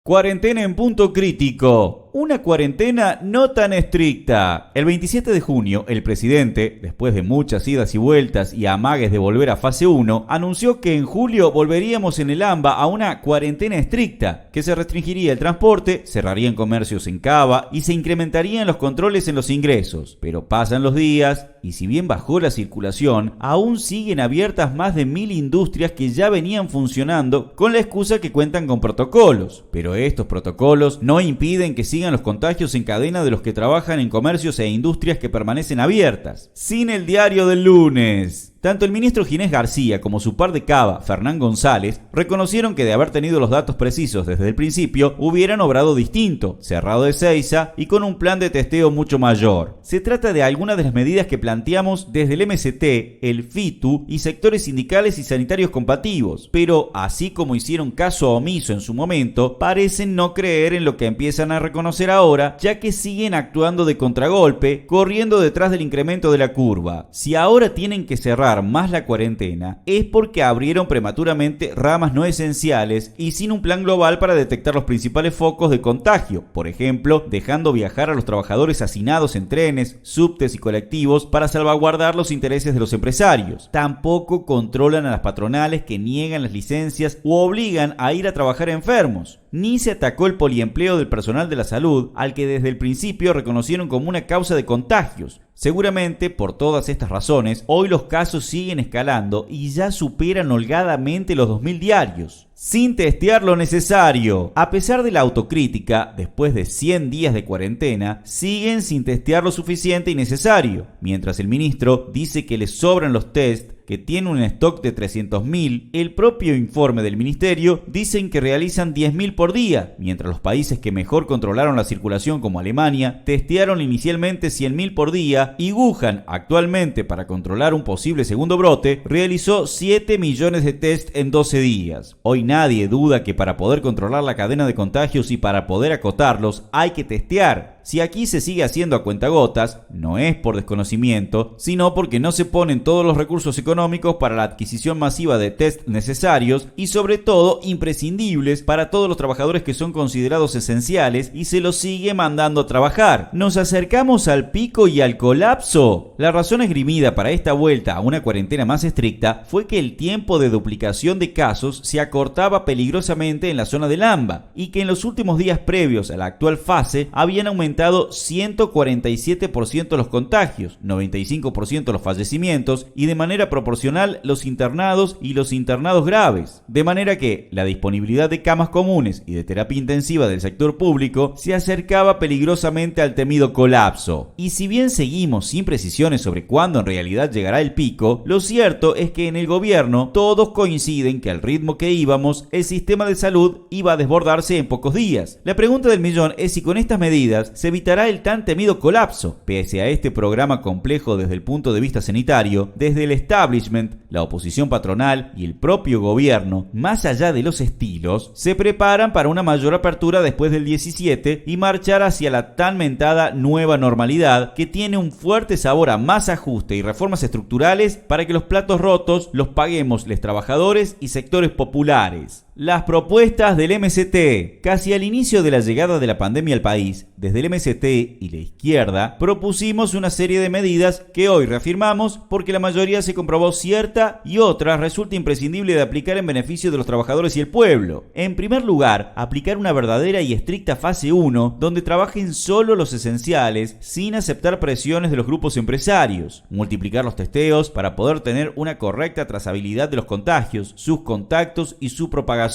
Cuarentena en punto crítico. Una cuarentena no tan estricta. El 27 de junio, el presidente, después de muchas idas y vueltas y amagues de volver a fase 1, anunció que en julio volveríamos en el AMBA a una cuarentena estricta, que se restringiría el transporte, cerrarían comercios en Cava y se incrementarían los controles en los ingresos. Pero pasan los días y si bien bajó la circulación, aún siguen abiertas más de 1000 industrias que ya venían funcionando con la excusa que cuentan con protocolos. Pero estos protocolos no impiden que sigan los contagios en cadena de los que trabajan en comercios e industrias que permanecen abiertas. Sin el diario del lunes. Tanto el ministro Ginés García como su par de Cava, Fernán González, reconocieron que de haber tenido los datos precisos desde el principio, hubieran obrado distinto, cerrado Ezeiza y con un plan de testeo mucho mayor. Se trata de algunas de las medidas que planteamos desde el MST, el FITU y sectores sindicales y sanitarios combativos, pero así como hicieron caso omiso en su momento, parecen no creer en lo que empiezan a reconocer ahora, ya que siguen actuando de contragolpe, corriendo detrás del incremento de la curva. Si ahora tienen que cerrar más la cuarentena, es porque abrieron prematuramente ramas no esenciales y sin un plan global para detectar los principales focos de contagio, por ejemplo, dejando viajar a los trabajadores hacinados en trenes, subtes y colectivos para salvaguardar los intereses de los empresarios. Tampoco controlan a las patronales que niegan las licencias u obligan a ir a trabajar enfermos. Ni se atacó el poliempleo del personal de la salud, al que desde el principio reconocieron como una causa de contagios. Seguramente, por todas estas razones, hoy los casos siguen escalando y ya superan holgadamente los 2000 diarios. Sin testear lo necesario. A pesar de la autocrítica, después de 100 días de cuarentena, siguen sin testear lo suficiente y necesario. Mientras el ministro dice que les sobran los test, que tiene un stock de 300.000, el propio informe del ministerio dicen que realizan 10.000 por día, mientras los países que mejor controlaron la circulación como Alemania testearon inicialmente 100.000 por día y Wuhan, actualmente para controlar un posible segundo brote, realizó 7 millones de test en 12 días. Hoy nadie duda que para poder controlar la cadena de contagios y para poder acotarlos hay que testear. Si aquí se sigue haciendo a cuentagotas, no es por desconocimiento, sino porque no se ponen todos los recursos económicos para la adquisición masiva de test necesarios y sobre todo imprescindibles para todos los trabajadores que son considerados esenciales y se los sigue mandando a trabajar. ¿Nos acercamos al pico y al colapso? La razón esgrimida para esta vuelta a una cuarentena más estricta fue que el tiempo de duplicación de casos se acortaba peligrosamente en la zona del AMBA y que en los últimos días previos a la actual fase habían aumentado 147% los contagios, 95% los fallecimientos y de manera proporcional los internados y los internados graves. De manera que la disponibilidad de camas comunes y de terapia intensiva del sector público se acercaba peligrosamente al temido colapso. Y si bien seguimos sin precisiones sobre cuándo en realidad llegará el pico, lo cierto es que en el gobierno todos coinciden que al ritmo que íbamos, el sistema de salud iba a desbordarse en pocos días. La pregunta del millón es si con estas medidas se evitará el tan temido colapso. Pese a este programa complejo desde el punto de vista sanitario, desde el establishment, la oposición patronal y el propio gobierno, más allá de los estilos, se preparan para una mayor apertura después del 17 y marchar hacia la tan mentada nueva normalidad que tiene un fuerte sabor a más ajuste y reformas estructurales para que los platos rotos los paguemos los trabajadores y sectores populares. Las propuestas del MST. Casi al inicio de la llegada de la pandemia al país, desde el MST y la izquierda, propusimos una serie de medidas que hoy reafirmamos porque la mayoría se comprobó cierta y otras resulta imprescindible de aplicar en beneficio de los trabajadores y el pueblo. En primer lugar, aplicar una verdadera y estricta fase 1, donde trabajen solo los esenciales, sin aceptar presiones de los grupos empresarios. Multiplicar los testeos para poder tener una correcta trazabilidad de los contagios, sus contactos y su propagación.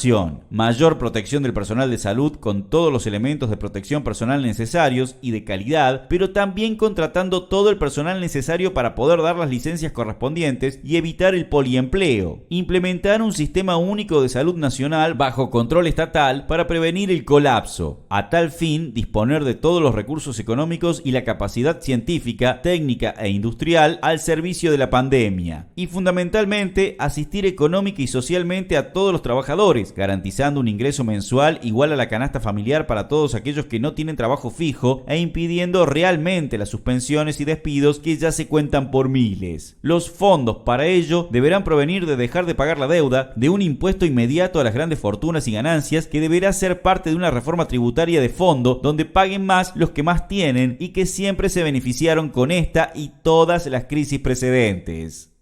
Mayor protección del personal de salud con todos los elementos de protección personal necesarios y de calidad, pero también contratando todo el personal necesario para poder dar las licencias correspondientes y evitar el poliempleo. Implementar un sistema único de salud nacional bajo control estatal para prevenir el colapso. A tal fin, disponer de todos los recursos económicos y la capacidad científica, técnica e industrial al servicio de la pandemia. Y fundamentalmente, asistir económica y socialmente a todos los trabajadores, trabajadores, garantizando un ingreso mensual igual a la canasta familiar para todos aquellos que no tienen trabajo fijo e impidiendo realmente las suspensiones y despidos que ya se cuentan por miles. Los fondos para ello deberán provenir de dejar de pagar la deuda, de un impuesto inmediato a las grandes fortunas y ganancias que deberá ser parte de una reforma tributaria de fondo donde paguen más los que más tienen y que siempre se beneficiaron con esta y todas las crisis precedentes.